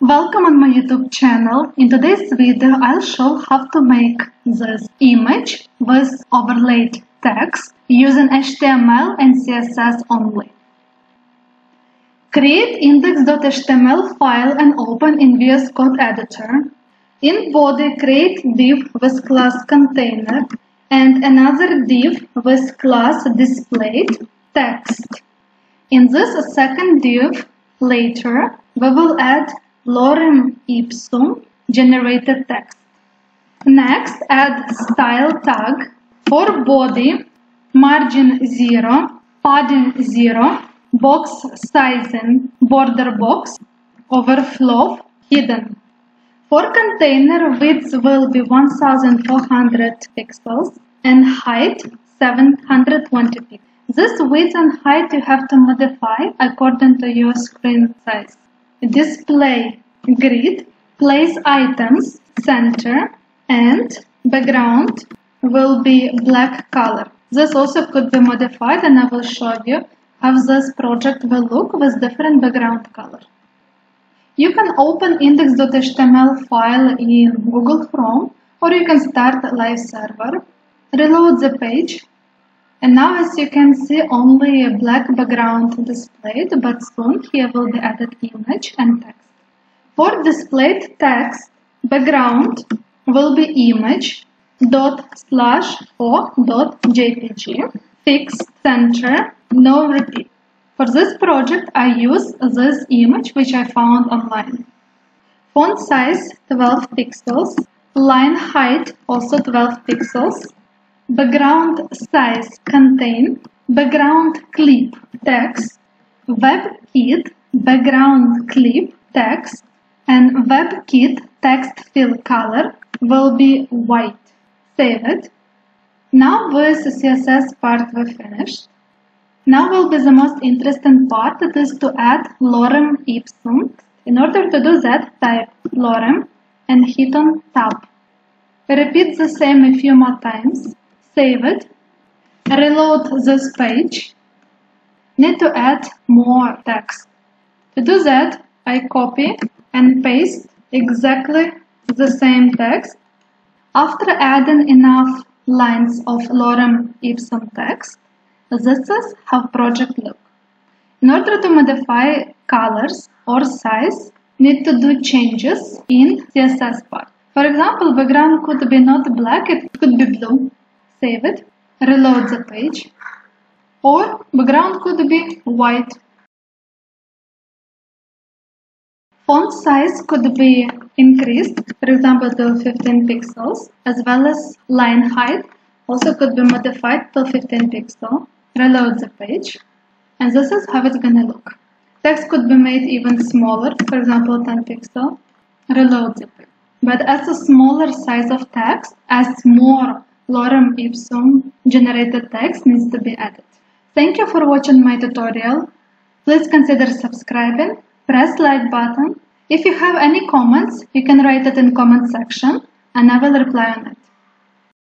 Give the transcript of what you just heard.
Welcome on my YouTube channel. In today's video, I'll show how to make this image with overlaid text using HTML and CSS only. Create index.html file and open in VS Code editor. In body, create div with class container and another div with class displayed text. In this second div, later, we will add lorem ipsum generated text. Next, add style tag for body, margin 0, padding 0, box sizing, border box, overflow hidden. For container, width will be 1400 pixels and height 720 pixels. This width and height you have to modify according to your screen size. Display grid, place items, center, and background will be black color. This also could be modified, and I will show you how this project will look with different background color. You can open index.html file in Google Chrome, or you can start a live server, reload the page, and now as you can see only a black background displayed, but soon here will be added image and text. For displayed text, background will be image./o.jpg, fixed center, no repeat. For this project I use this image which I found online. Font size 12 pixels, line height also 12 pixels, background size contain, background clip text, WebKit background clip text, and WebKit text fill color will be white. Save it. Now with the CSS part we finished. Now will be the most interesting part, that is to add lorem ipsum. In order to do that, type lorem and hit on tab. Repeat the same a few more times. Save it. Reload this page. Need to add more text. To do that, I copy and paste exactly the same text. After adding enough lines of lorem ipsum text, this is how project look. In order to modify colors or size, need to do changes in CSS part. For example, background could be not black, it could be blue. Save it, reload the page, or background could be white. Font size could be increased, for example to 15 pixels, as well as line height also could be modified to 15 pixels. Reload the page, and this is how it's gonna look. Text could be made even smaller, for example 10 pixels. Reload the page. But as a smaller size of text, as more lorem ipsum generated text needs to be added. Thank you for watching my tutorial. Please consider subscribing, press like button. If you have any comments, you can write it in comment section and I will reply on it.